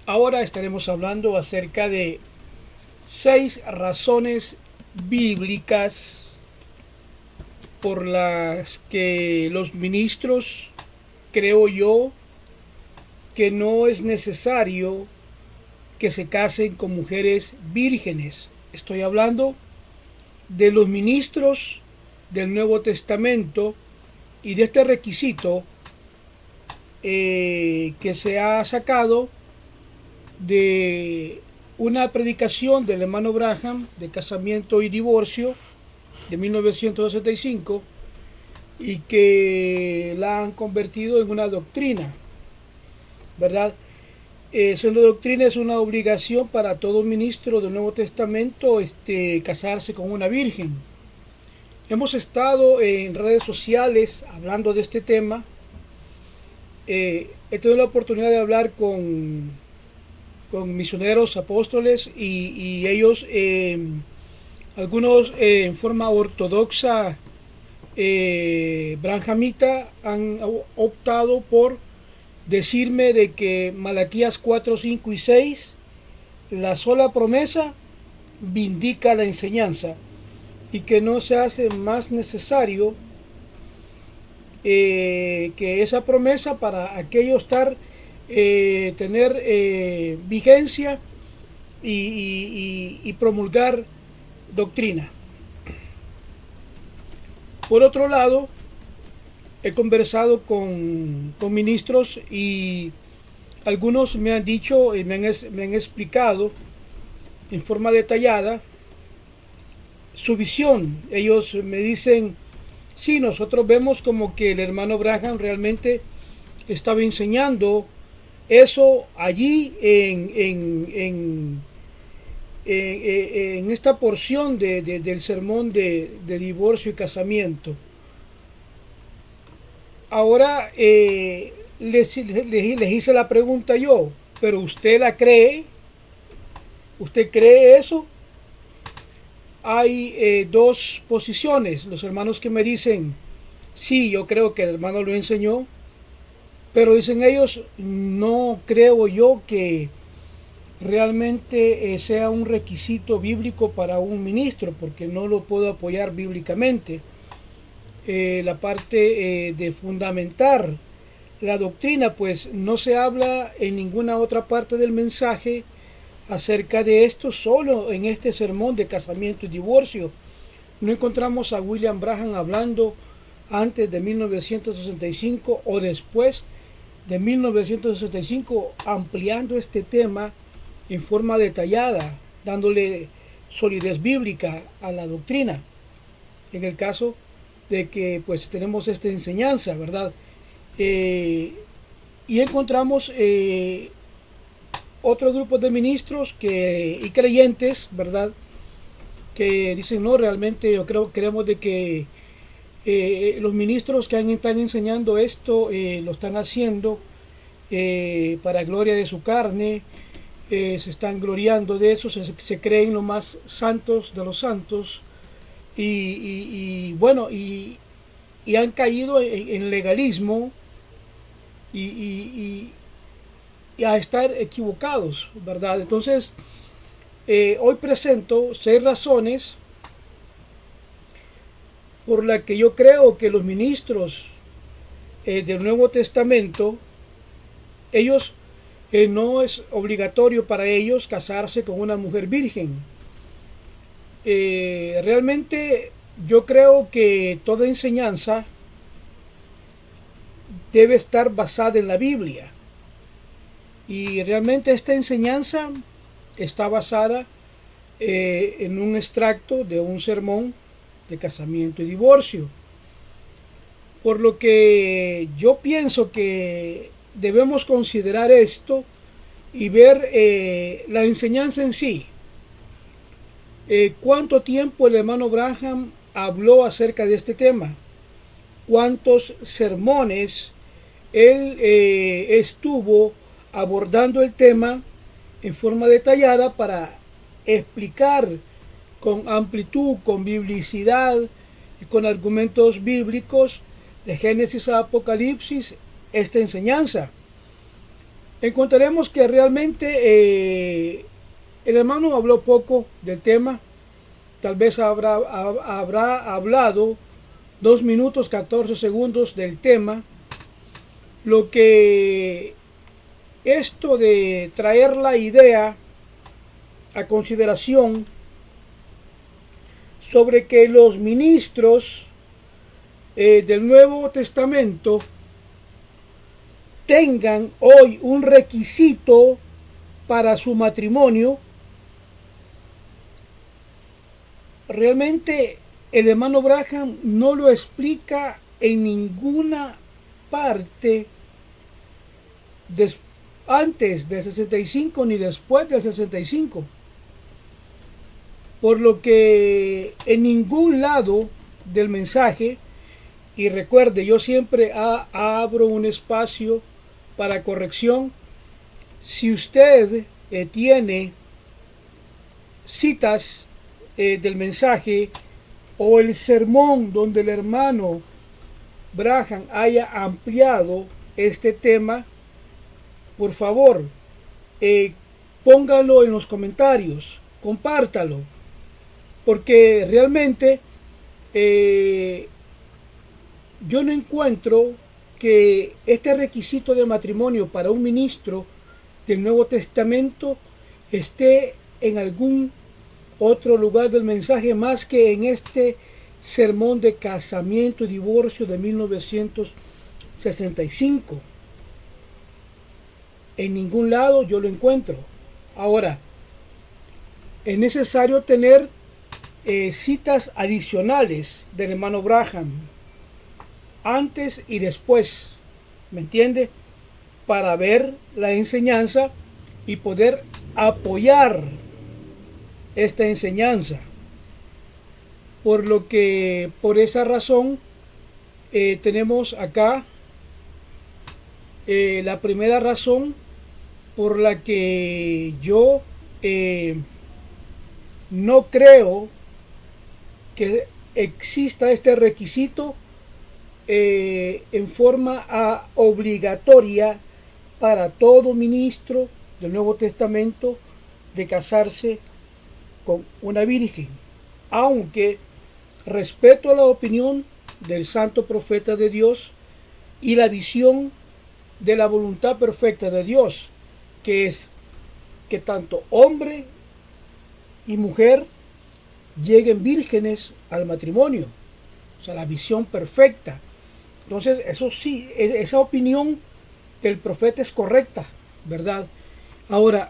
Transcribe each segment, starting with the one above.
Ahora estaremos hablando acerca de 6 razones bíblicas por las que los ministros, creo yo, que no es necesario que se casen con mujeres vírgenes. Estoy hablando de los ministros del Nuevo Testamento y de este requisito que se ha sacado de una predicación del hermano Branham de casamiento y divorcio de 1965 y que la han convertido en una doctrina, ¿verdad? Siendo doctrina es una obligación para todo ministro del Nuevo Testamento casarse con una virgen. Hemos estado en redes sociales hablando de este tema. He tenido la oportunidad de hablar con misioneros, apóstoles y ellos, algunos en forma ortodoxa branjamita, han optado por decirme de que Malaquías 4, 5 y 6, la sola promesa vindica la enseñanza y que no se hace más necesario que esa promesa para aquello tener vigencia y promulgar doctrina. Por otro lado, he conversado con ministros y algunos me han dicho y me han explicado en forma detallada su visión. Ellos me dicen, sí, nosotros vemos como que el hermano Branham realmente estaba enseñando eso allí en esta porción del sermón de divorcio y casamiento. Ahora les hice la pregunta yo, ¿pero usted la cree? ¿Usted cree eso? Hay dos posiciones. Los hermanos que me dicen, sí, yo creo que el hermano lo enseñó, pero dicen ellos, no creo yo que realmente sea un requisito bíblico para un ministro, porque no lo puedo apoyar bíblicamente. La parte de fundamentar la doctrina, pues no se habla en ninguna otra parte del mensaje acerca de esto, solo en este sermón de casamiento y divorcio. No encontramos a William Branham hablando antes de 1965 o después de 1965 ampliando este tema en forma detallada, dándole solidez bíblica a la doctrina. En el caso de que pues tenemos esta enseñanza, ¿verdad? Y encontramos otro grupo de ministros y creyentes, ¿verdad? Que dicen, no, realmente yo creemos de que los ministros que están enseñando esto lo están haciendo para gloria de su carne, se están gloriando de eso, se creen los más santos de los santos bueno, y han caído en legalismo y a estar equivocados, ¿verdad? Entonces, hoy presento 6 razones por las que yo creo que los ministros del Nuevo Testamento, ellos no es obligatorio para ellos casarse con una mujer virgen. Realmente yo creo que toda enseñanza debe estar basada en la Biblia. Y realmente esta enseñanza está basada en un extracto de un sermón de casamiento y divorcio. Por lo que yo pienso que debemos considerar esto y ver la enseñanza en sí. ¿Cuánto tiempo el hermano Branham habló acerca de este tema? ¿Cuántos sermones él estuvo abordando el tema en forma detallada para explicar con amplitud, con biblicidad y con argumentos bíblicos de Génesis a Apocalipsis esta enseñanza? encontraremos que realmente el hermano habló poco del tema. Tal vez habrá hablado 2 minutos 14 segundos del tema. Lo que esto de traer la idea a consideración sobre que los ministros del Nuevo Testamento tengan hoy un requisito para su matrimonio, realmente el hermano Branham no lo explica en ninguna parte antes del 65 ni después del 65. Por lo que en ningún lado del mensaje, y recuerde, yo siempre abro un espacio para corrección. Si usted tiene citas del mensaje o el sermón donde el hermano Branham haya ampliado este tema, por favor, póngalo en los comentarios, compártalo, porque realmente yo no encuentro que este requisito de matrimonio para un ministro del Nuevo Testamento esté en algún otro lugar del mensaje más que en este sermón de casamiento y divorcio de 1965. En ningún lado yo lo encuentro. Ahora, es necesario tener citas adicionales del hermano Branham antes y después, ¿me entiende? Para ver la enseñanza y poder apoyar esta enseñanza. Por lo que, por esa razón, tenemos acá la primera razón por la que yo no creo que exista este requisito en forma obligatoria para todo ministro del Nuevo Testamento de casarse con una virgen, aunque respeto la opinión del santo profeta de Dios y la visión de la voluntad perfecta de Dios, que es que tanto hombre y mujer lleguen vírgenes al matrimonio, o sea, la visión perfecta. Entonces, eso sí, esa opinión del profeta es correcta, ¿verdad? Ahora,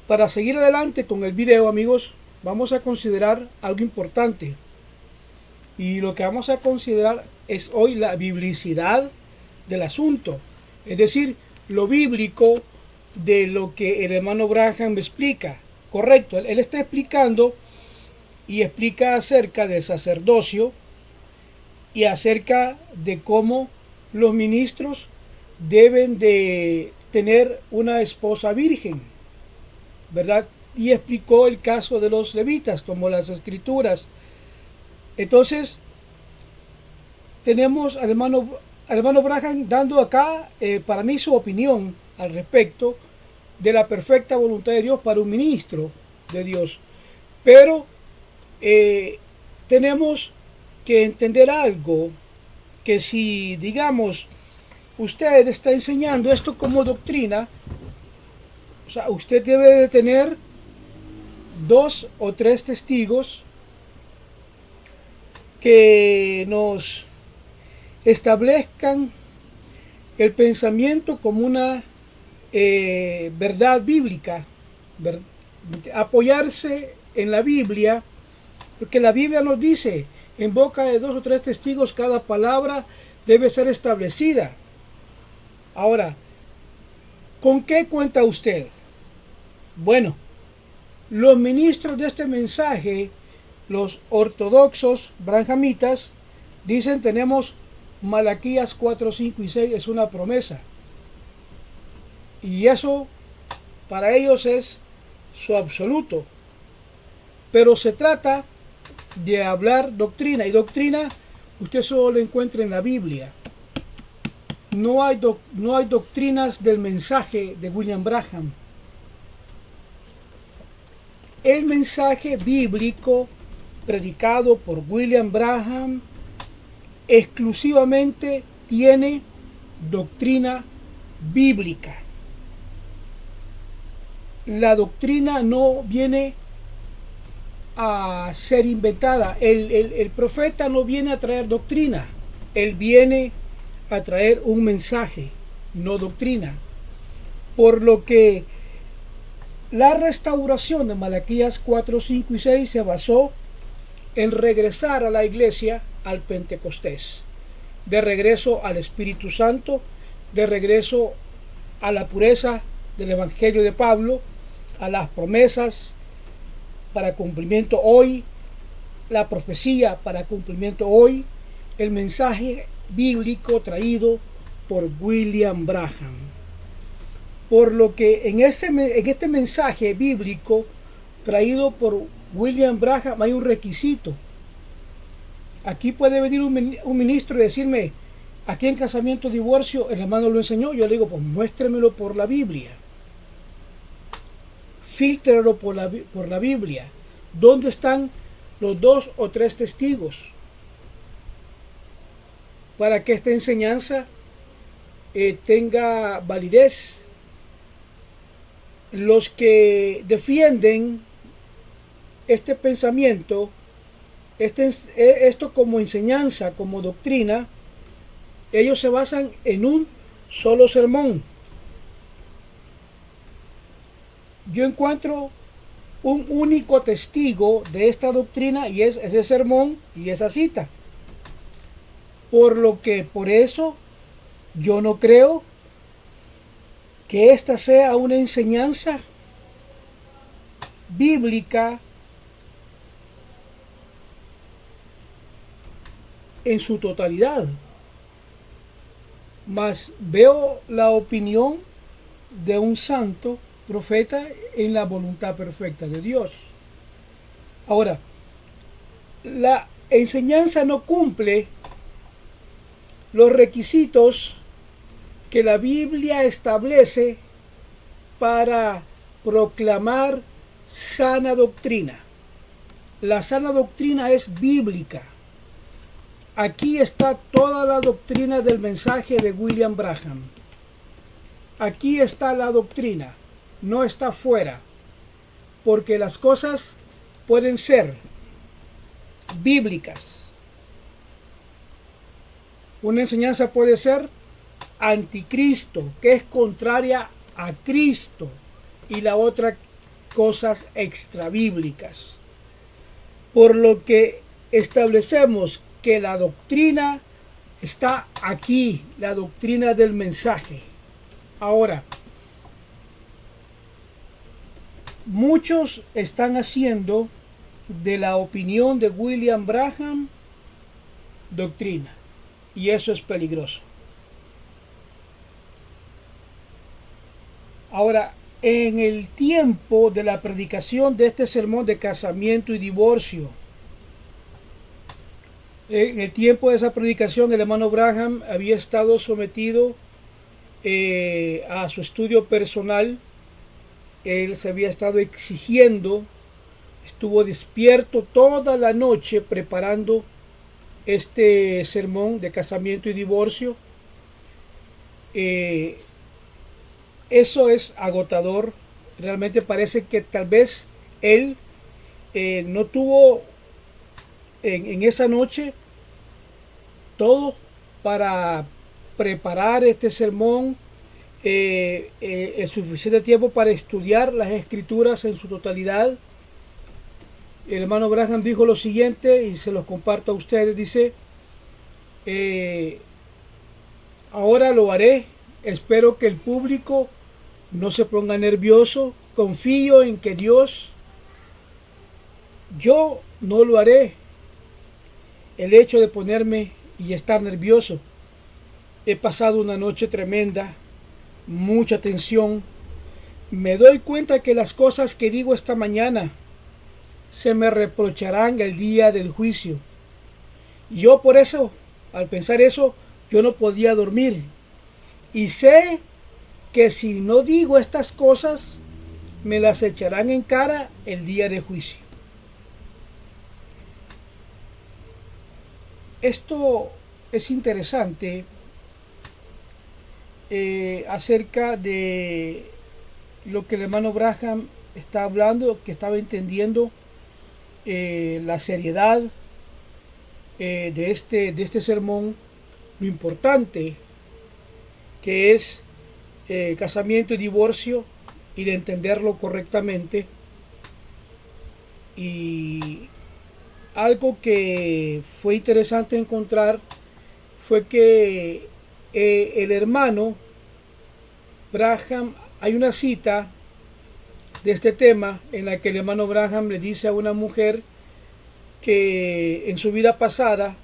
para seguir adelante con el video, amigos, vamos a considerar algo importante. Y lo que vamos a considerar es hoy la biblicidad del asunto. Es decir, lo bíblico de lo que el hermano Branham explica. Correcto, él está explicando y explica acerca del sacerdocio y acerca de cómo los ministros deben de tener una esposa virgen, ¿verdad? Y explicó el caso de los levitas, tomó las escrituras. Entonces, tenemos al hermano Branham dando acá, para mí, su opinión al respecto de la perfecta voluntad de Dios para un ministro de Dios. Pero tenemos que entender algo, que si, digamos, usted está enseñando esto como doctrina, o sea, usted debe de tener 2 o 3 testigos que nos establezcan el pensamiento como una verdad bíblica, apoyarse en la Biblia, porque la Biblia nos dice, en boca de 2 o 3 testigos cada palabra debe ser establecida. Ahora, ¿con qué cuenta usted? Bueno, los ministros de este mensaje, los ortodoxos branjamitas, dicen tenemos Malaquías 4, 5 y 6, es una promesa. Y eso para ellos es su absoluto. Pero se trata de hablar doctrina, y doctrina usted solo lo encuentra en la Biblia. no hay doctrinas del mensaje de William Branham. El mensaje bíblico predicado por William Branham exclusivamente tiene doctrina bíblica. La doctrina no viene a ser inventada. El profeta no viene a traer doctrina. Él viene a traer un mensaje, no doctrina. Por lo que la restauración de Malaquías 4, 5 y 6 se basó en regresar a la iglesia al Pentecostés, de regreso al Espíritu Santo, de regreso a la pureza del Evangelio de Pablo, a las promesas para cumplimiento hoy, la profecía para cumplimiento hoy, el mensaje bíblico traído por William Branham. Por lo que en este mensaje bíblico traído por William Branham hay un requisito. Aquí puede venir un ministro y decirme, aquí en casamiento divorcio el hermano lo enseñó. Yo le digo, pues muéstremelo por la Biblia. Fíltrelo por la Biblia. ¿Dónde están los 2 o 3 testigos? Para que esta enseñanza tenga validez. Los que defienden este pensamiento, esto como enseñanza, como doctrina, ellos se basan en un solo sermón. Yo encuentro un único testigo de esta doctrina y es ese sermón y esa cita. Por eso yo no creo que esta sea una enseñanza bíblica en su totalidad. Mas veo la opinión de un santo profeta en la voluntad perfecta de Dios. Ahora, la enseñanza no cumple los requisitos que la Biblia establece para proclamar sana doctrina. La sana doctrina es bíblica. Aquí está toda la doctrina del mensaje de William Branham. Aquí está la doctrina, no está fuera, porque las cosas pueden ser bíblicas. Una enseñanza puede ser anticristo, que es contraria a Cristo, y la otra cosas extrabíblicas. Por lo que establecemos que la doctrina está aquí, la doctrina del mensaje. Ahora, muchos están haciendo de la opinión de William Branham doctrina, y eso es peligroso. Ahora, en el tiempo de la predicación de este sermón de casamiento y divorcio, en el tiempo de esa predicación, el hermano Branham había estado sometido a su estudio personal. Él se había estado exigiendo, estuvo despierto toda la noche preparando este sermón de casamiento y divorcio. Eso es agotador. Realmente parece que tal vez él no tuvo en esa noche todo para preparar este sermón, el suficiente tiempo para estudiar las escrituras en su totalidad. El hermano Branham dijo lo siguiente, y se los comparto a ustedes. Dice, ahora lo haré, espero que el público no se ponga nervioso, confío en que Dios, yo no lo haré. El hecho de ponerme y estar nervioso, he pasado una noche tremenda, mucha tensión. Me doy cuenta que las cosas que digo esta mañana se me reprocharán el día del juicio. Y yo por eso, al pensar eso, yo no podía dormir. y sé que si no digo estas cosas, me las echarán en cara el día de juicio. Esto es interesante acerca de lo que el hermano Branham está hablando, que estaba entendiendo la seriedad de este sermón, lo importante que es casamiento y divorcio, y de entenderlo correctamente. Y algo que fue interesante encontrar fue que el hermano Branham, hay una cita de este tema en la que el hermano Branham le dice a una mujer que en su vida pasada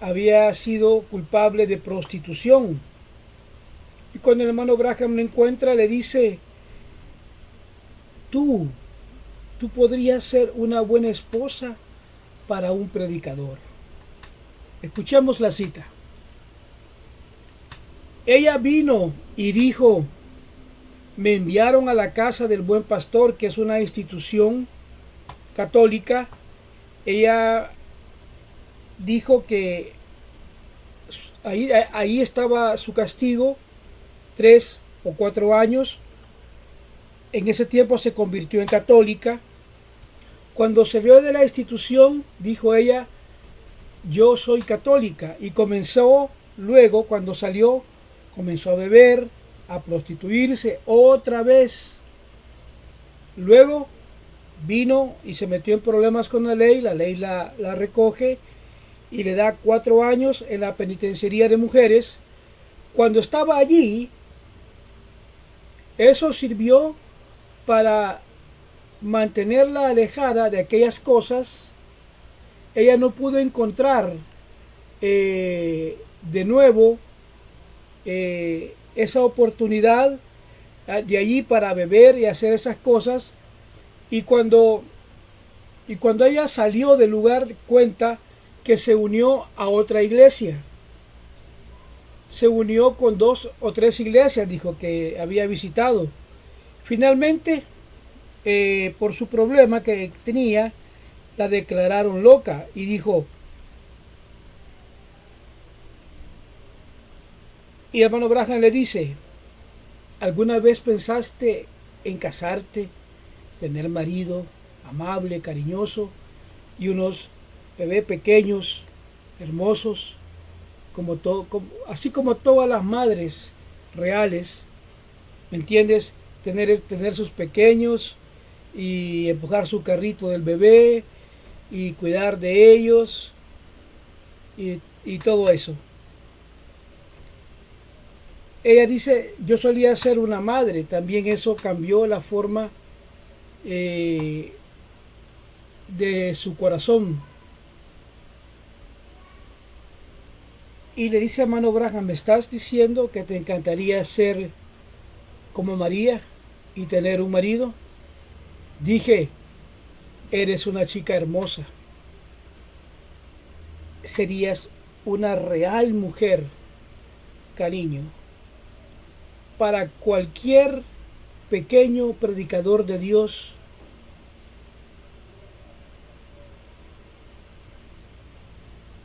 había sido culpable de prostitución. Y cuando el hermano Branham lo encuentra, le dice, tú podrías ser una buena esposa para un predicador. Escuchemos la cita. Ella vino y dijo, me enviaron a la casa del buen pastor, que es una institución católica. Ella dijo que ahí estaba su castigo, 3 o 4 años. En ese tiempo se convirtió en católica. Cuando salió de la institución, dijo ella, yo soy católica. Y comenzó, luego, cuando salió, comenzó a beber, a prostituirse otra vez. Luego vino y se metió en problemas con la ley la recoge y le da 4 años en la penitenciaría de mujeres. Cuando estaba allí, eso sirvió para mantenerla alejada de aquellas cosas. Ella no pudo encontrar de nuevo esa oportunidad de allí para beber y hacer esas cosas. Y cuando ella salió del lugar, cuenta que se unió a otra iglesia. Se unió con 2 o 3 iglesias, dijo, que había visitado. Finalmente, por su problema que tenía, la declararon loca y dijo, y el hermano Branham le dice, ¿alguna vez pensaste en casarte, tener marido amable, cariñoso y unos bebés pequeños, hermosos, así como todas las madres reales? ¿Me entiendes? Tener sus pequeños y empujar su carrito del bebé y cuidar de ellos y todo eso. Ella dice, yo solía ser una madre, también eso cambió la forma de su corazón. Y le dice a hermano Branham, ¿me estás diciendo que te encantaría ser como María y tener un marido? Dije, eres una chica hermosa. Serías una real mujer, cariño, para cualquier pequeño predicador de Dios.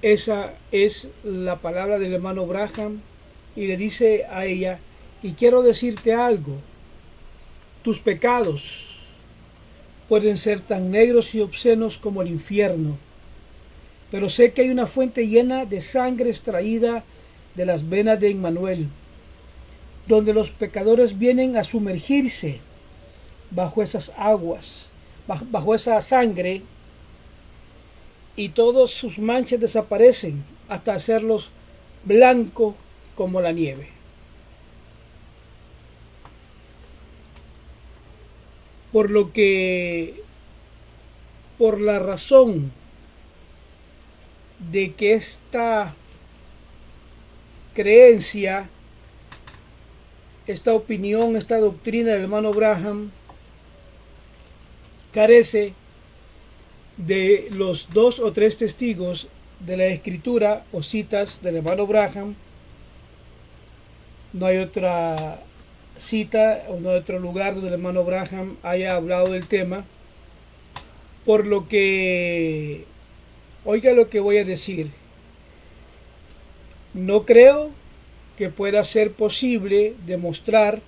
Esa es la palabra del hermano Branham, y le dice a ella, y quiero decirte algo, tus pecados pueden ser tan negros y obscenos como el infierno, pero sé que hay una fuente llena de sangre extraída de las venas de Emmanuel, donde los pecadores vienen a sumergirse bajo esas aguas, bajo esa sangre, y todas sus manchas desaparecen hasta hacerlos blancos como la nieve. Por lo que, por la razón de que esta creencia, esta opinión, esta doctrina del hermano Branham carece de los 2 o 3 testigos de la escritura o citas del hermano Branham, No hay otra cita o no hay otro lugar donde el hermano Branham haya hablado del tema. Por lo que, oiga lo que voy a decir, no creo que pueda ser posible demostrar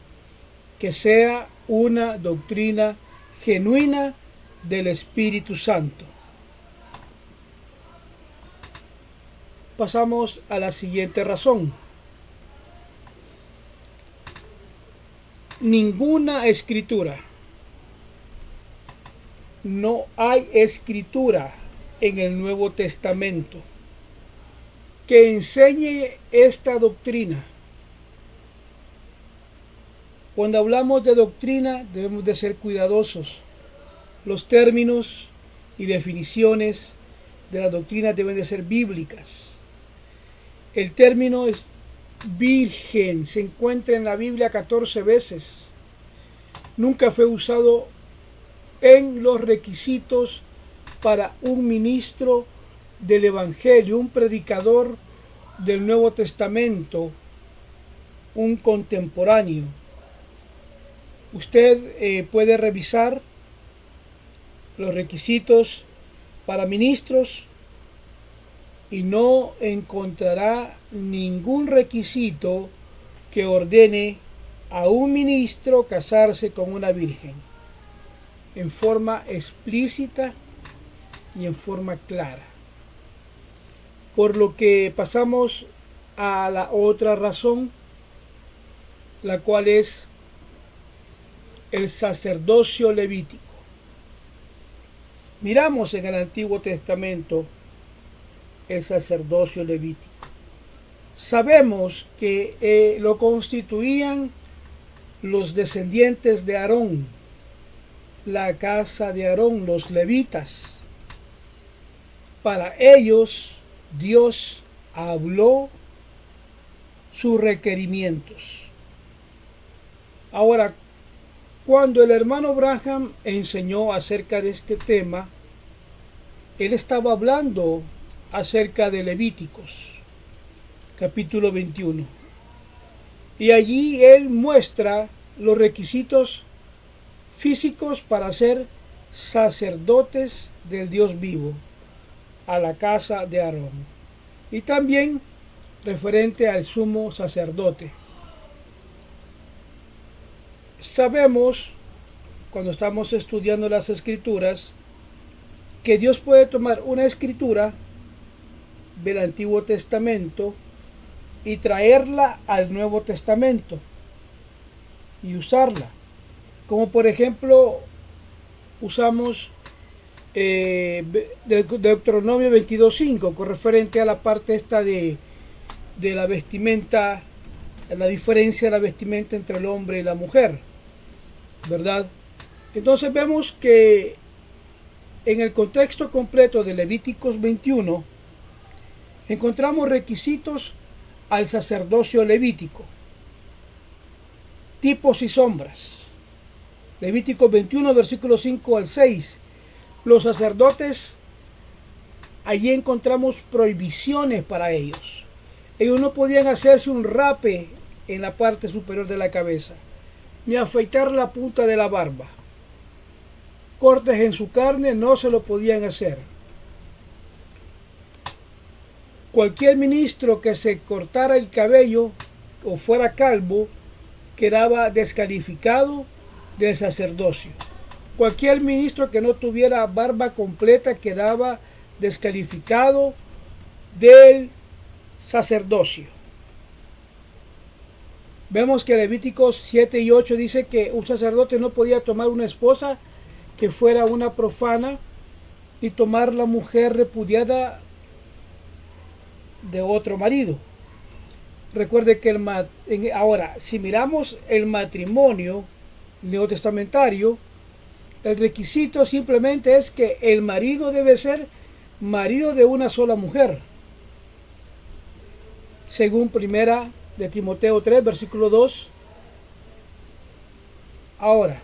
que sea una doctrina genuina del Espíritu Santo. Pasamos a la siguiente razón. Ninguna escritura, no hay escritura en el Nuevo Testamento que enseñe esta doctrina. Cuando hablamos de doctrina debemos de ser cuidadosos. Los términos y definiciones de la doctrina deben de ser bíblicas. El término es virgen, se encuentra en la Biblia 14 veces. Nunca fue usado en los requisitos para un ministro del Evangelio, un predicador del Nuevo Testamento, un contemporáneo. Usted puede revisar los requisitos para ministros y no encontrará ningún requisito que ordene a un ministro casarse con una virgen en forma explícita y en forma clara. Por lo que pasamos a la otra razón, la cual es el sacerdocio levítico. Miramos en el Antiguo Testamento el sacerdocio levítico. Sabemos que lo constituían los descendientes de Aarón, la casa de Aarón, los levitas. Para ellos Dios habló sus requerimientos. Ahora, cuando el hermano Branham enseñó acerca de este tema, él estaba hablando acerca de Levíticos, capítulo 21. Y allí él muestra los requisitos físicos para ser sacerdotes del Dios vivo a la casa de Aarón. Y también referente al sumo sacerdote. Sabemos, cuando estamos estudiando las escrituras, que Dios puede tomar una escritura del Antiguo Testamento y traerla al Nuevo Testamento y usarla. Como por ejemplo, usamos Deuteronomio 22:5, con referente a la parte esta de la vestimenta, la diferencia de la vestimenta entre el hombre y la mujer, ¿verdad? Entonces vemos que en el contexto completo de Levíticos 21 encontramos requisitos al sacerdocio levítico, tipos y sombras. Levíticos 21, versículos 5 al 6. Los sacerdotes, allí encontramos prohibiciones para ellos. Ellos no podían hacerse un rape en la parte superior de la cabeza, ni afeitar la punta de la barba. Cortes en su carne no se lo podían hacer. Cualquier ministro que se cortara el cabello o fuera calvo quedaba descalificado del sacerdocio. Cualquier ministro que no tuviera barba completa quedaba descalificado del sacerdocio. Vemos que Levíticos 7 y 8 dice que un sacerdote no podía tomar una esposa que fuera una profana, ni tomar la mujer repudiada de otro marido. Recuerde que ahora, si miramos el matrimonio neotestamentario, el requisito simplemente es que el marido debe ser marido de una sola mujer, según primera de Timoteo 3, versículo 2. Ahora,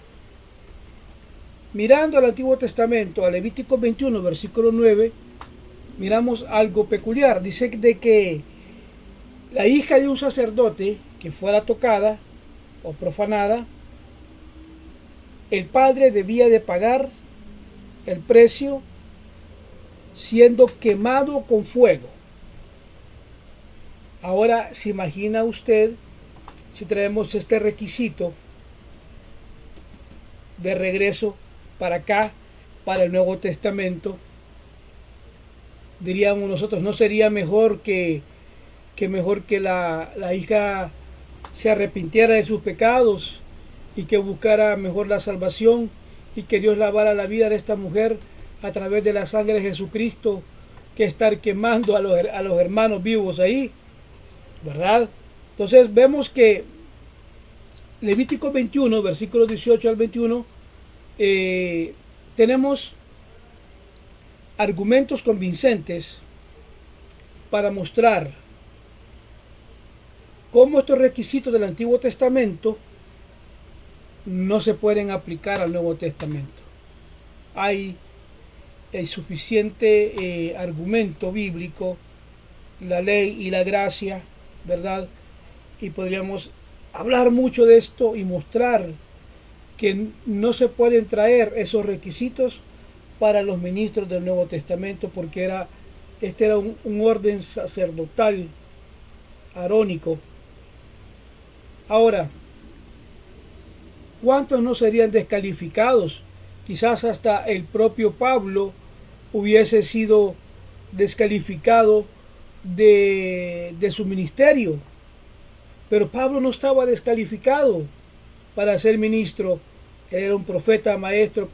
mirando al Antiguo Testamento, a Levítico 21, versículo 9, miramos algo peculiar. Dice de que la hija de un sacerdote que fuera tocada o profanada, el padre debía de pagar el precio siendo quemado con fuego. Ahora, ¿se imagina usted si traemos este requisito de regreso para acá, para el Nuevo Testamento? Diríamos nosotros, ¿no sería mejor que la hija se arrepintiera de sus pecados y que buscara mejor la salvación y que Dios lavara la vida de esta mujer a través de la sangre de Jesucristo, que estar quemando a los hermanos vivos ahí, ¿verdad? Entonces vemos que Levítico 21, versículos 18 al 21, tenemos argumentos convincentes para mostrar cómo estos requisitos del Antiguo Testamento no se pueden aplicar al Nuevo Testamento. Hay suficiente argumento bíblico, la ley y la gracia, ¿verdad? Y podríamos hablar mucho de esto y mostrar que no se pueden traer esos requisitos para los ministros del Nuevo Testamento, porque este era un orden sacerdotal arónico. Ahora, ¿cuántos no serían descalificados? Quizás hasta el propio Pablo hubiese sido descalificado de su ministerio. Pero Pablo no estaba descalificado para ser ministro. Era un profeta maestro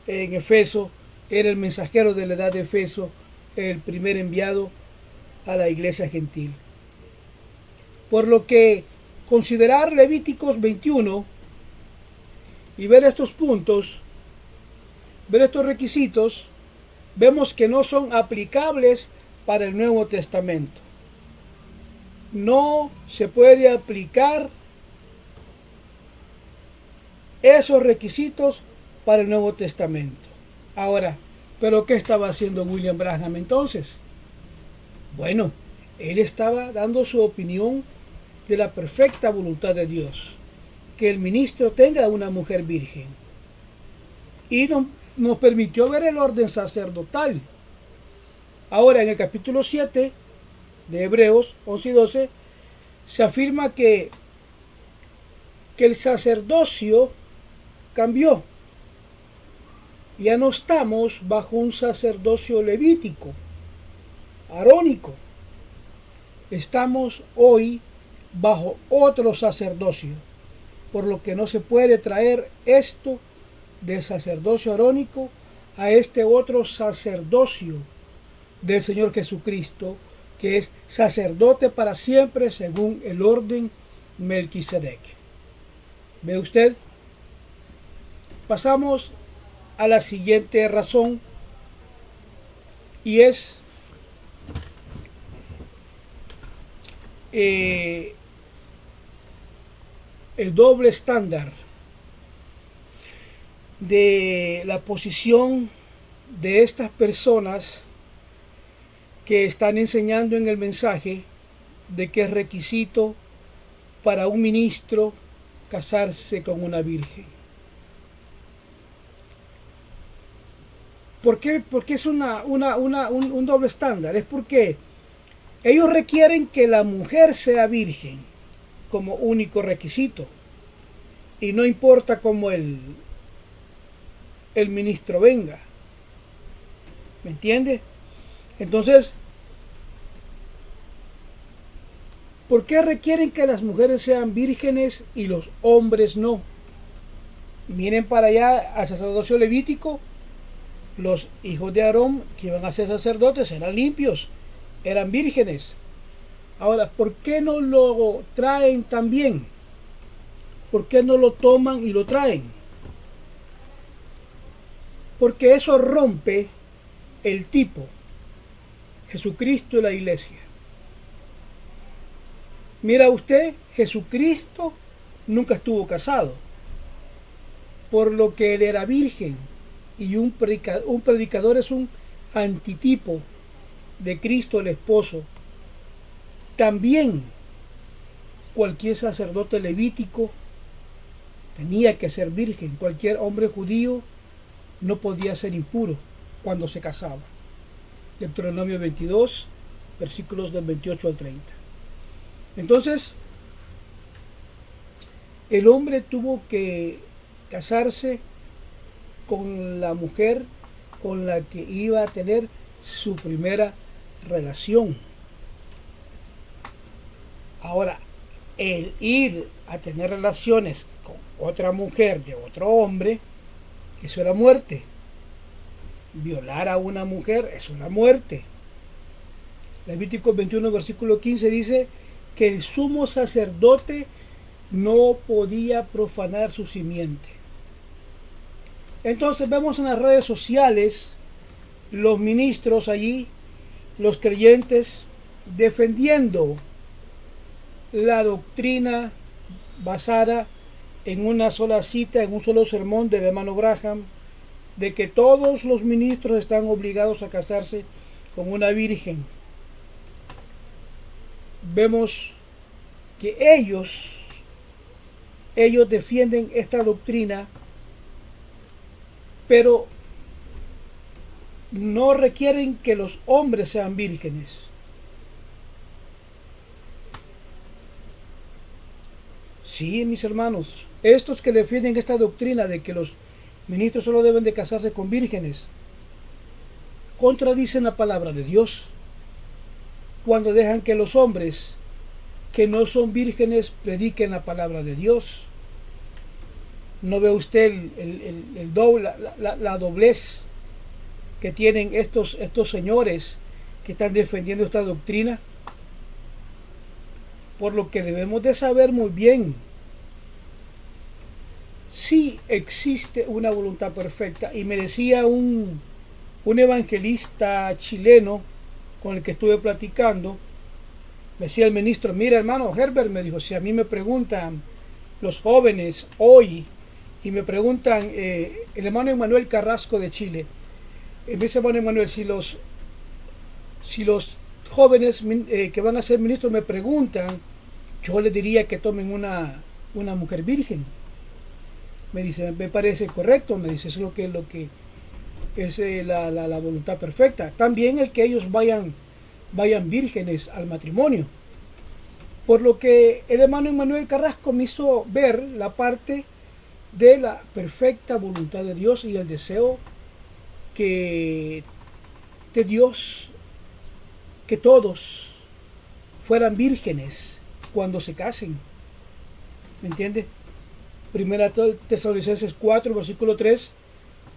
en Efeso, era el mensajero de la edad de Efeso, el primer enviado a la iglesia gentil. Por lo que considerar Levíticos 21 y ver estos puntos, ver estos requisitos, vemos que no son aplicables para el Nuevo Testamento. No se puede aplicar esos requisitos para el Nuevo Testamento. Ahora, ¿pero qué estaba haciendo William Branham entonces? Bueno, él estaba dando su opinión de la perfecta voluntad de Dios, que el ministro tenga una mujer virgen. Y nos permitió ver el orden sacerdotal. Ahora, en el capítulo 7 de Hebreos 11 y 12, se afirma que el sacerdocio cambió. Ya no estamos bajo un sacerdocio levítico, arónico. Estamos hoy bajo otro sacerdocio, por lo que no se puede traer esto del sacerdocio arónico a este otro sacerdocio del Señor Jesucristo, que es sacerdote para siempre según el orden Melquisedec. ¿Ve usted? Pasamos a la siguiente razón, y es el doble estándar de la posición de estas personas que están enseñando en el mensaje de que es requisito para un ministro casarse con una virgen. ¿Por qué es un doble estándar? Es porque ellos requieren que la mujer sea virgen como único requisito, y no importa cómo el ministro venga. ¿Me entiende? Entonces, ¿por qué requieren que las mujeres sean vírgenes y los hombres no? Miren para allá al sacerdocio levítico. Los hijos de Aarón que iban a ser sacerdotes eran limpios, eran vírgenes. Ahora, ¿por qué no lo traen también? ¿Por qué no lo toman y lo traen? Porque eso rompe el tipo, Jesucristo y la iglesia. Mira usted, Jesucristo nunca estuvo casado, por lo que él era virgen, y un predicador es un antitipo de Cristo el esposo. También cualquier sacerdote levítico tenía que ser virgen. Cualquier hombre judío no podía ser impuro cuando se casaba. Deuteronomio 22, versículos del 28 al 30. Entonces, el hombre tuvo que casarse con la mujer con la que iba a tener su primera relación. Ahora, el ir a tener relaciones con otra mujer de otro hombre, eso era muerte. Violar a una mujer, eso era muerte. Levítico 21, versículo 15 dice que el sumo sacerdote no podía profanar su simiente. Entonces vemos en las redes sociales los ministros allí, los creyentes, defendiendo la doctrina basada en una sola cita, en un solo sermón del hermano Branham, de que todos los ministros están obligados a casarse con una virgen. Vemos que ellos defienden esta doctrina, pero no requieren que los hombres sean vírgenes. Sí, mis hermanos, estos que defienden esta doctrina de que los ministros solo deben de casarse con vírgenes, contradicen la palabra de Dios cuando dejan que los hombres que no son vírgenes prediquen la palabra de Dios. ¿No ve usted la doblez que tienen estos señores que están defendiendo esta doctrina? Por lo que debemos de saber muy bien, sí existe una voluntad perfecta. Y me decía un evangelista chileno con el que estuve platicando, me decía el ministro: mira, hermano Herbert, me dijo, si a mí me preguntan los jóvenes hoy, y me preguntan, el hermano Emanuel Carrasco de Chile, me dice: hermano Emanuel, si los jóvenes que van a ser ministros me preguntan, yo les diría que tomen una mujer virgen. Me dice: me parece correcto, me dice, eso es lo que es la voluntad perfecta. También el que ellos vayan vírgenes al matrimonio. Por lo que el hermano Emanuel Carrasco me hizo ver la parte de la perfecta voluntad de Dios y el deseo de Dios que todos fueran vírgenes cuando se casen. ¿Me entiende? Primera Tesalonicenses 4, versículo 3,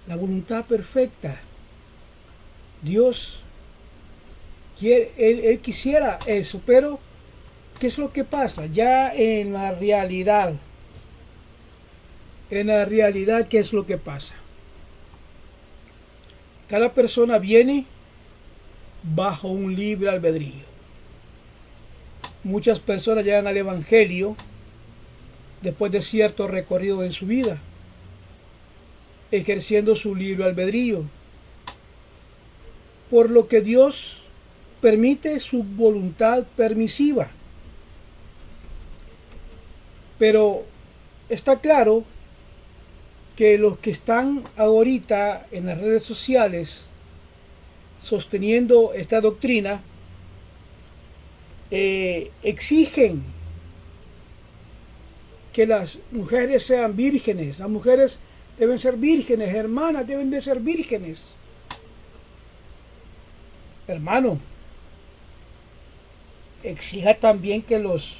la voluntad perfecta. Dios quiere, él quisiera eso, pero ¿qué es lo que pasa? Ya en la realidad, ¿qué es lo que pasa? Cada persona viene bajo un libre albedrío. Muchas personas llegan al Evangelio después de cierto recorrido en su vida, ejerciendo su libre albedrío, por lo que Dios permite su voluntad permisiva. Pero está claro que los que están ahorita en las redes sociales sosteniendo esta doctrina exigen que las mujeres sean vírgenes. Las mujeres deben ser vírgenes, hermanas deben de ser vírgenes. Hermano, exija también que los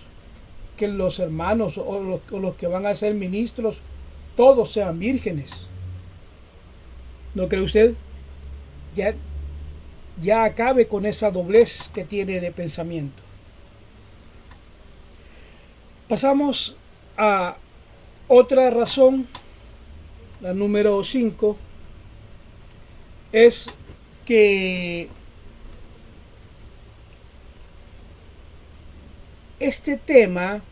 hermanos o los que van a ser ministros todos sean vírgenes. ¿No cree usted? Ya acabe con esa doblez que tiene de pensamiento. Pasamos a otra razón, la número 5, es que este tema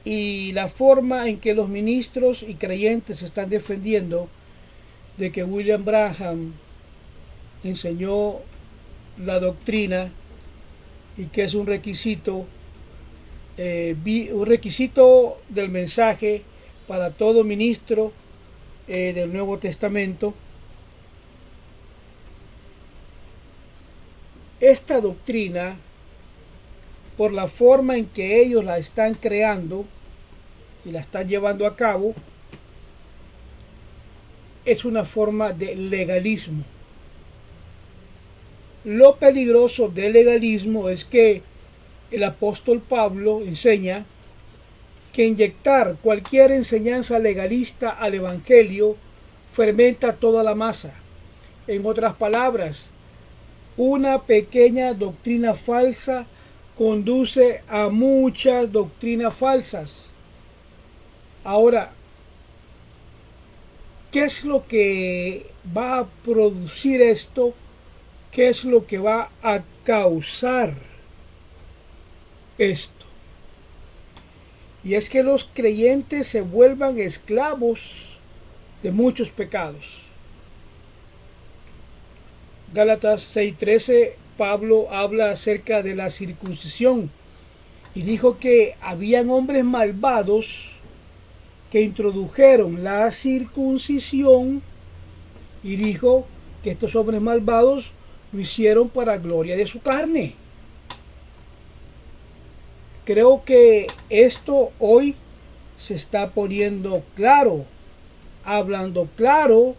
y la forma en que los ministros y creyentes están defendiendo de que William Branham enseñó la doctrina y que es un requisito Un requisito del mensaje para todo ministro del Nuevo Testamento. Esta doctrina, por la forma en que ellos la están creando y la están llevando a cabo, es una forma de legalismo. Lo peligroso del legalismo es que el apóstol Pablo enseña que inyectar cualquier enseñanza legalista al evangelio fermenta toda la masa. En otras palabras, una pequeña doctrina falsa conduce a muchas doctrinas falsas. Ahora, ¿qué es lo que va a producir esto? ¿Qué es lo que va a causar esto? Y es que los creyentes se vuelvan esclavos de muchos pecados. Gálatas 6:13, Pablo habla acerca de la circuncisión y dijo que habían hombres malvados que introdujeron la circuncisión, y dijo que estos hombres malvados lo hicieron para gloria de su carne. Creo que esto hoy se está poniendo claro. Hablando claro,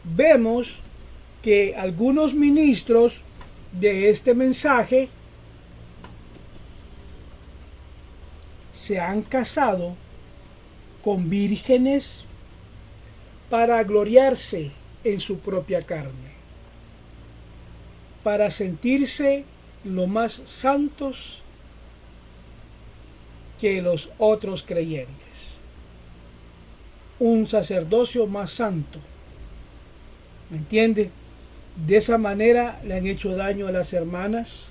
vemos que algunos ministros de este mensaje se han casado con vírgenes para gloriarse en su propia carne, para sentirse lo más santos que los otros creyentes, un sacerdocio más santo. ¿Me entiende? De esa manera le han hecho daño a las hermanas.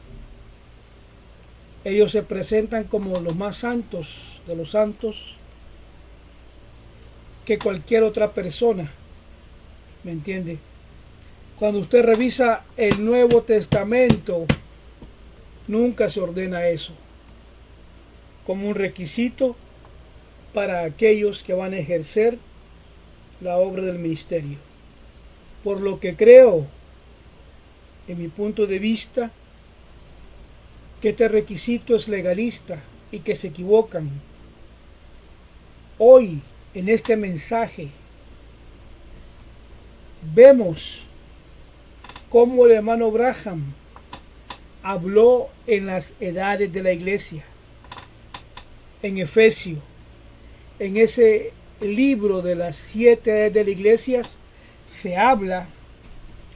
Ellos se presentan como los más santos de los santos que cualquier otra persona. ¿Me entiende? Cuando usted revisa el Nuevo Testamento, nunca se ordena eso como un requisito para aquellos que van a ejercer la obra del ministerio. Por lo que creo, en mi punto de vista, que este requisito es legalista y que se equivocan. Hoy, en este mensaje, vemos cómo el hermano Branham habló en las edades de la iglesia. En Efesios, en ese libro de las 7 edades de la iglesia, se habla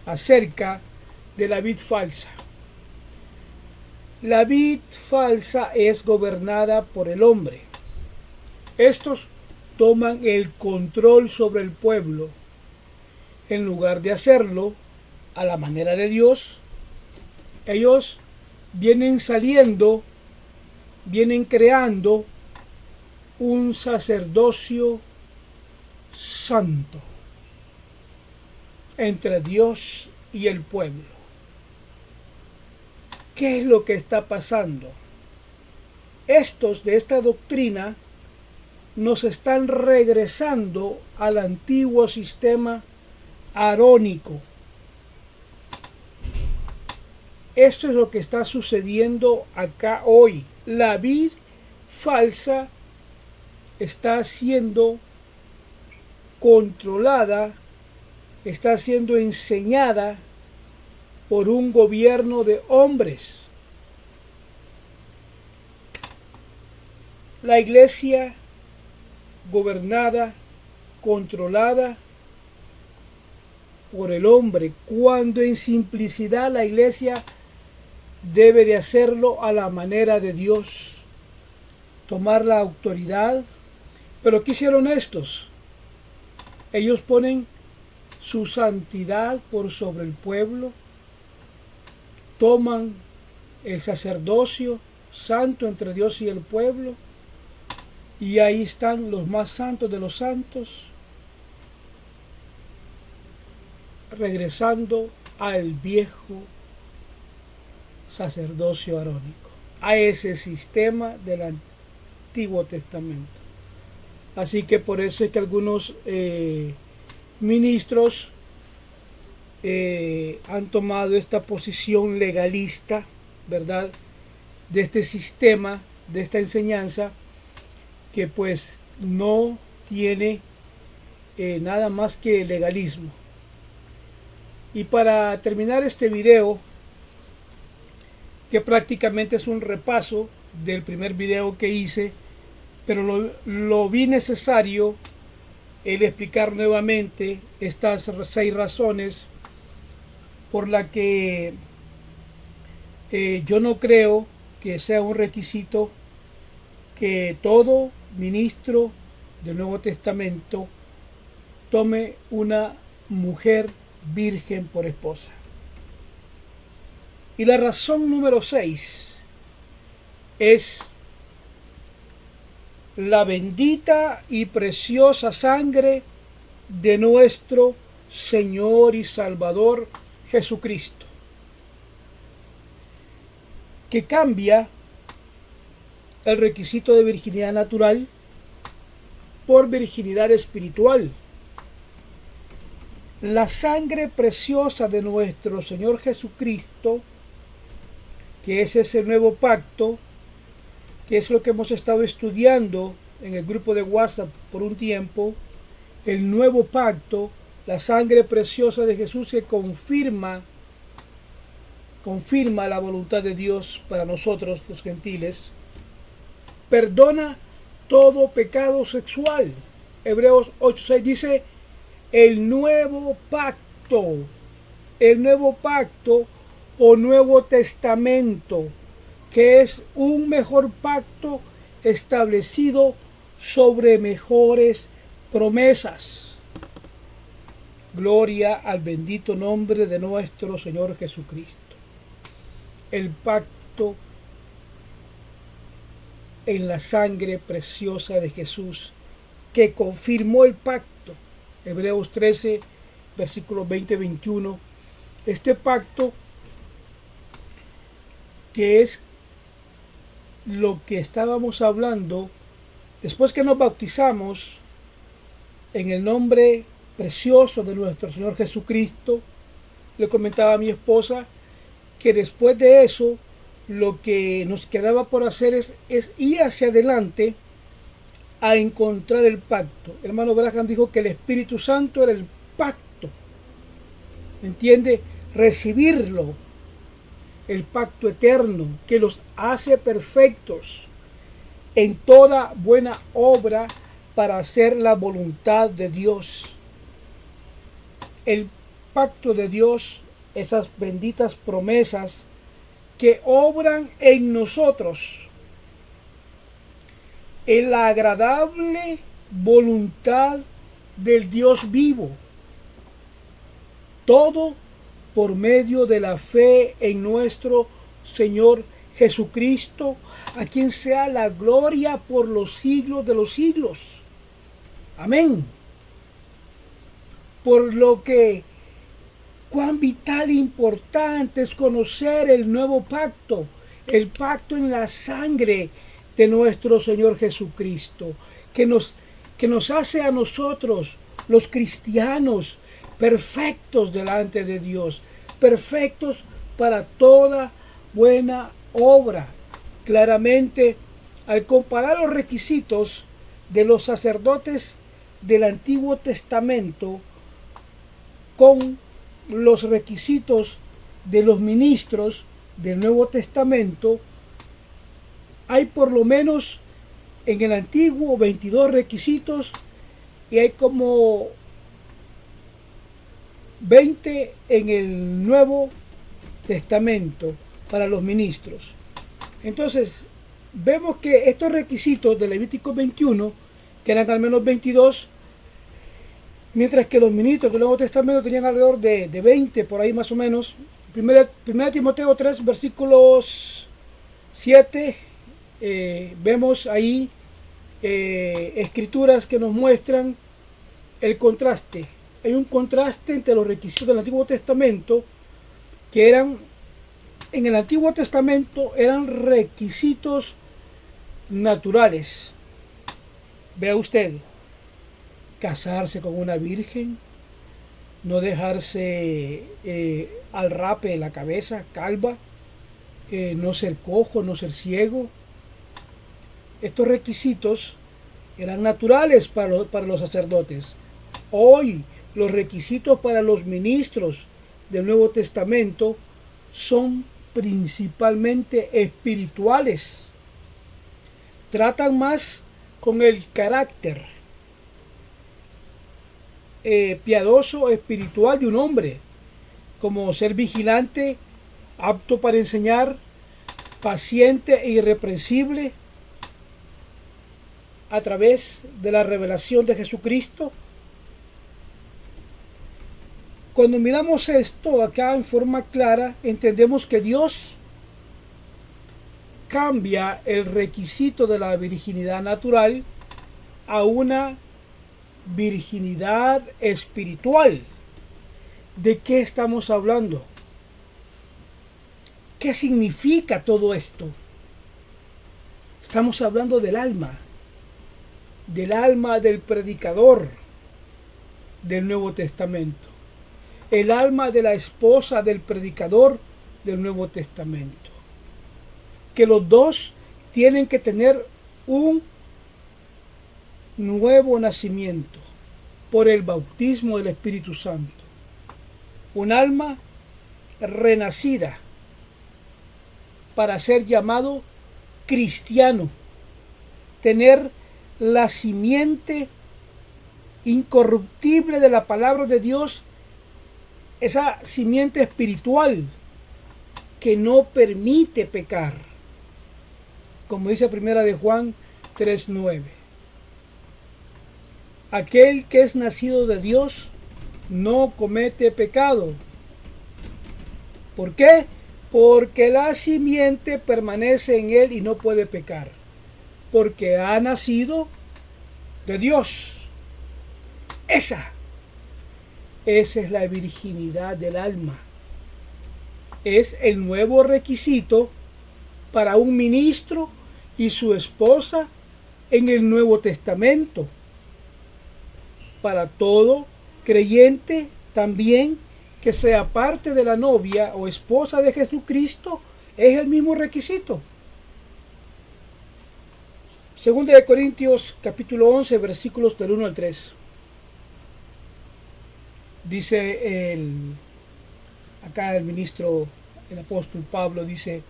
acerca de la vid falsa. La vid falsa es gobernada por el hombre. Estos toman el control sobre el pueblo. En lugar de hacerlo a la manera de Dios, ellos vienen creando un sacerdocio santo entre Dios y el pueblo. ¿Qué es lo que está pasando? Estos de esta doctrina nos están regresando al antiguo sistema arónico. Esto es lo que está sucediendo acá hoy. La vid falsa está siendo controlada, está siendo enseñada por un gobierno de hombres. La iglesia gobernada, controlada por el hombre, cuando en simplicidad la iglesia debe de hacerlo a la manera de Dios, tomar la autoridad. Pero ¿qué hicieron estos? Ellos ponen su santidad por sobre el pueblo, toman el sacerdocio santo entre Dios y el pueblo, y ahí están los más santos de los santos, regresando al viejo sacerdocio arónico. a ese sistema del Antiguo Testamento. Así que por eso es que algunos ministros han tomado esta posición legalista, ¿verdad?, de este sistema, de esta enseñanza, que pues no tiene nada más que legalismo. Y para terminar este video, que prácticamente es un repaso del primer video que hice, pero lo vi necesario el explicar nuevamente estas 6 razones por las que yo no creo que sea un requisito que todo ministro del Nuevo Testamento tome una mujer virgen por esposa. Y la razón número 6 es la bendita y preciosa sangre de nuestro Señor y Salvador Jesucristo, que cambia el requisito de virginidad natural por virginidad espiritual. La sangre preciosa de nuestro Señor Jesucristo, que es ese nuevo pacto, que es lo que hemos estado estudiando en el grupo de WhatsApp por un tiempo, el nuevo pacto, la sangre preciosa de Jesús que confirma la voluntad de Dios para nosotros los gentiles, perdona todo pecado sexual. Hebreos 8:6 dice el nuevo pacto o Nuevo Testamento, que es un mejor pacto establecido sobre mejores promesas. Gloria al bendito nombre de nuestro Señor Jesucristo. El pacto en la sangre preciosa de Jesús, que confirmó el pacto. Hebreos 13, versículos 20-21. Este pacto, que es lo que estábamos hablando después que nos bautizamos en el nombre precioso de nuestro Señor Jesucristo. Le comentaba a mi esposa que después de eso lo que nos quedaba por hacer es ir hacia adelante a encontrar el pacto. El hermano Branham dijo que el Espíritu Santo era el pacto, ¿me entiende? Recibirlo, el pacto eterno que los hace perfectos en toda buena obra para hacer la voluntad de Dios. El pacto de Dios, esas benditas promesas que obran en nosotros en la agradable voluntad del Dios vivo. Todo por medio de la fe en nuestro Señor Jesucristo, a quien sea la gloria por los siglos de los siglos. Amén. Por lo que cuán vital e importante es conocer el nuevo pacto, el pacto en la sangre de nuestro Señor Jesucristo, que nos hace a nosotros, los cristianos, perfectos delante de Dios, perfectos para toda buena obra. Claramente, al comparar los requisitos de los sacerdotes del Antiguo Testamento con los requisitos de los ministros del Nuevo Testamento, hay por lo menos en el Antiguo 22 requisitos y hay como 20 en el Nuevo Testamento para los ministros. Entonces, vemos que estos requisitos de Levítico 21, que eran al menos 22, mientras que los ministros del Nuevo Testamento tenían alrededor de 20, por ahí más o menos. Primera Timoteo 3, versículos 7, vemos ahí escrituras que nos muestran el contraste. Hay un contraste entre los requisitos del Antiguo Testamento, que eran en el Antiguo Testamento eran requisitos naturales. Vea usted, casarse con una virgen, no dejarse al rape de la cabeza, calva, no ser cojo, no ser ciego. Estos requisitos eran naturales para los sacerdotes. Hoy los requisitos para los ministros del Nuevo Testamento son principalmente espirituales. Tratan más con el carácter piadoso espiritual de un hombre, como ser vigilante, apto para enseñar, paciente e irreprensible a través de la revelación de Jesucristo. Cuando miramos esto acá en forma clara, entendemos que Dios cambia el requisito de la virginidad natural a una virginidad espiritual. ¿De qué estamos hablando? ¿Qué significa todo esto? Estamos hablando del alma del predicador del Nuevo Testamento, el alma de la esposa del predicador del Nuevo Testamento, que los dos tienen que tener un nuevo nacimiento por el bautismo del Espíritu Santo, un alma renacida para ser llamado cristiano, tener la simiente incorruptible de la palabra de Dios, esa simiente espiritual que no permite pecar, como dice primera de Juan 3:9. Aquel que es nacido de Dios no comete pecado. ¿Por qué? Porque la simiente permanece en él y no puede pecar, porque ha nacido de Dios. Esa es la virginidad del alma. Es el nuevo requisito para un ministro y su esposa en el Nuevo Testamento. Para todo creyente también que sea parte de la novia o esposa de Jesucristo es el mismo requisito. Segunda de Corintios capítulo 11 versículos del 1 al 3. Dice acá el ministro, el apóstol Pablo, dice: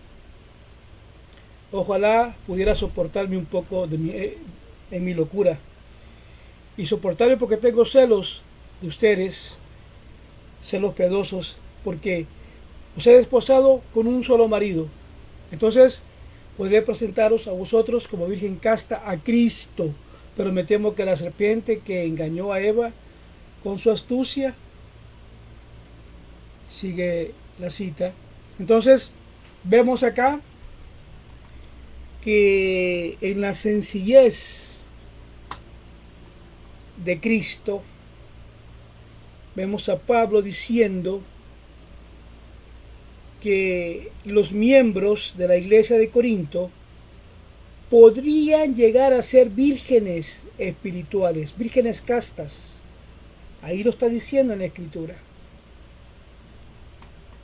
ojalá pudiera soportarme un poco en mi locura, y soportarme porque tengo celos de ustedes, celos piadosos, porque os he desposado con un solo marido. Entonces podré presentaros a vosotros como virgen casta a Cristo. Pero me temo que la serpiente que engañó a Eva con su astucia, sigue la cita. Entonces vemos acá que en la sencillez de Cristo vemos a Pablo diciendo que los miembros de la iglesia de Corinto podrían llegar a ser vírgenes espirituales, vírgenes castas. Ahí lo está diciendo en la Escritura.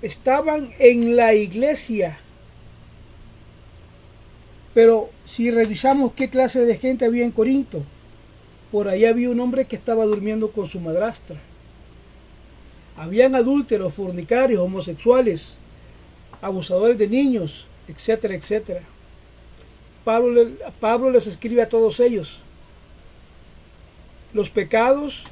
Estaban en la iglesia, pero si revisamos qué clase de gente había en Corinto, por ahí había un hombre que estaba durmiendo con su madrastra. Habían adúlteros, fornicarios, homosexuales, abusadores de niños, etcétera, etcétera. Pablo les escribe a todos ellos: los pecados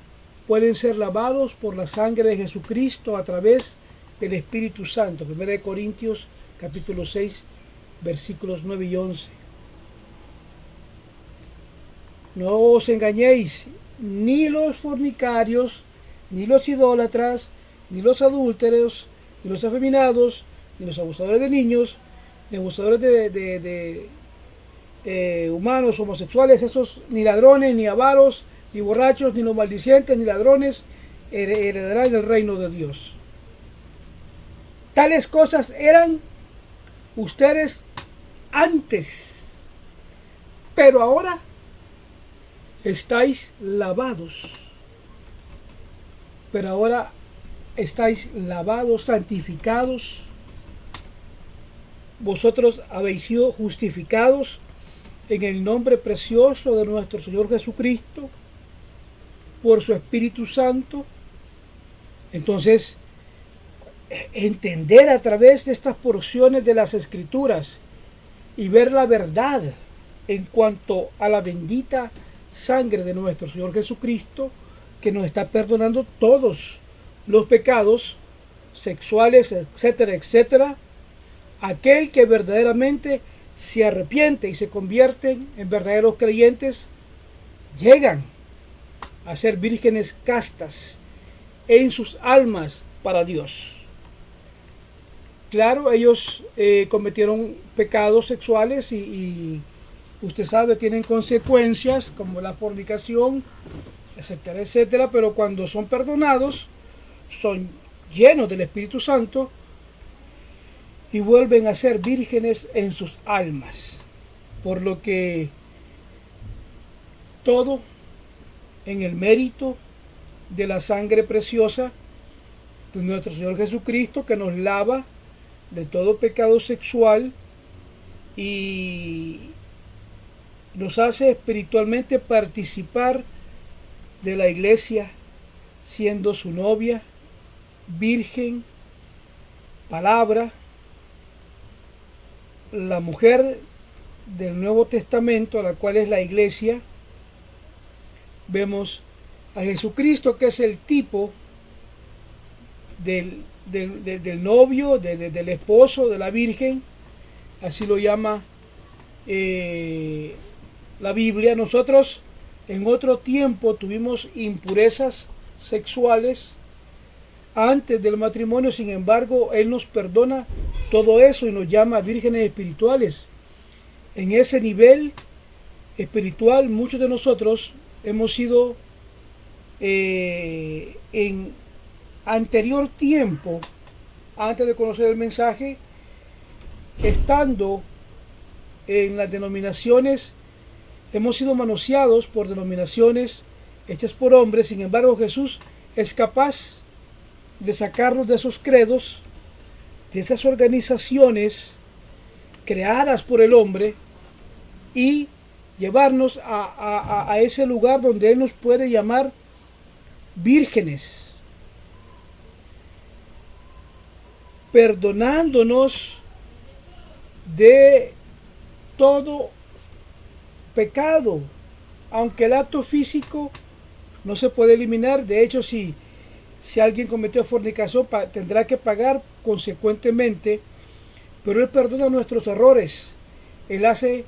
pueden ser lavados por la sangre de Jesucristo a través del Espíritu Santo. 1 Corintios capítulo 6 versículos 9 y 11. No os engañéis, ni los fornicarios, ni los idólatras, ni los adúlteros, ni los afeminados, ni los abusadores de niños, ni abusadores de humanos, homosexuales, esos, ni ladrones, ni avaros, ni borrachos, ni los maldicientes, ni ladrones, heredarán el reino de Dios. Tales cosas eran ustedes antes, pero ahora estáis lavados. Pero ahora estáis lavados, santificados. Vosotros habéis sido justificados en el nombre precioso de nuestro Señor Jesucristo por su Espíritu Santo. Entonces, entender a través de estas porciones de las Escrituras y ver la verdad en cuanto a la bendita sangre de nuestro Señor Jesucristo, que nos está perdonando todos los pecados sexuales, etcétera, etcétera. Aquel que verdaderamente se arrepiente y se convierten en verdaderos creyentes, llegan a ser vírgenes castas en sus almas para Dios. Claro, ellos cometieron pecados sexuales y usted sabe, tienen consecuencias como la fornicación, etcétera, etcétera, pero cuando son perdonados, son llenos del Espíritu Santo y vuelven a ser vírgenes en sus almas. Por lo que todo en el mérito de la sangre preciosa de nuestro Señor Jesucristo, que nos lava de todo pecado sexual y nos hace espiritualmente participar de la iglesia, siendo su novia, virgen, palabra, la mujer del Nuevo Testamento, a la cual es la iglesia. Vemos a Jesucristo, que es el tipo del novio, del esposo, de la virgen, así lo llama la Biblia. Nosotros en otro tiempo tuvimos impurezas sexuales antes del matrimonio, sin embargo, Él nos perdona todo eso y nos llama vírgenes espirituales. En ese nivel espiritual, muchos de nosotros hemos sido en anterior tiempo, antes de conocer el mensaje, estando en las denominaciones, hemos sido manoseados por denominaciones hechas por hombres. Sin embargo, Jesús es capaz de sacarnos de esos credos, de esas organizaciones creadas por el hombre, y llevarnos a ese lugar donde Él nos puede llamar vírgenes, perdonándonos de todo pecado, aunque el acto físico no se puede eliminar. De hecho, si alguien cometió fornicación, tendrá que pagar consecuentemente, pero Él perdona nuestros errores. Él hace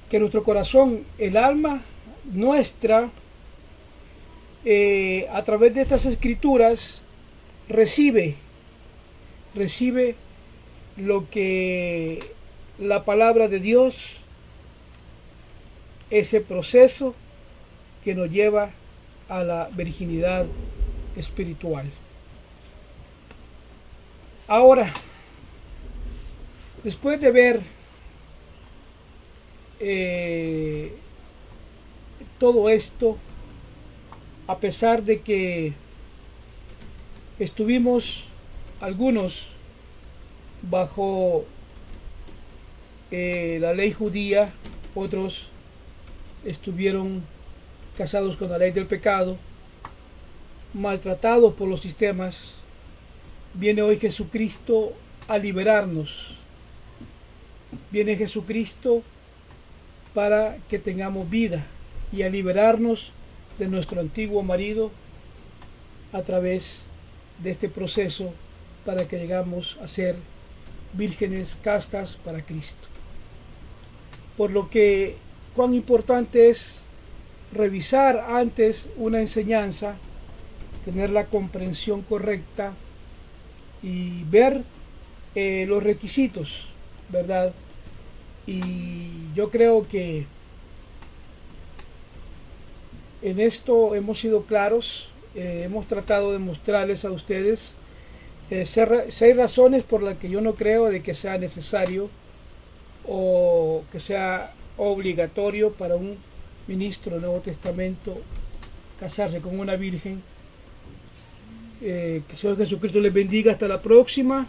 que nuestro corazón, el alma nuestra, a través de estas escrituras, recibe lo que la palabra de Dios, ese proceso que nos lleva a la virginidad espiritual. Ahora, después de ver todo esto, a pesar de que estuvimos algunos bajo la ley judía, otros estuvieron casados con la ley del pecado, maltratados por los sistemas, viene hoy Jesucristo a liberarnos. Viene Jesucristo para que tengamos vida y a liberarnos de nuestro antiguo marido a través de este proceso, para que llegamos a ser vírgenes castas para Cristo. Por lo que cuán importante es revisar antes una enseñanza, tener la comprensión correcta y ver los requisitos, ¿verdad? Y yo creo que en esto hemos sido claros. Hemos tratado de mostrarles a ustedes 6 razones por las que yo no creo de que sea necesario o que sea obligatorio para un ministro del Nuevo Testamento casarse con una virgen. Que el Señor Jesucristo les bendiga. Hasta la próxima.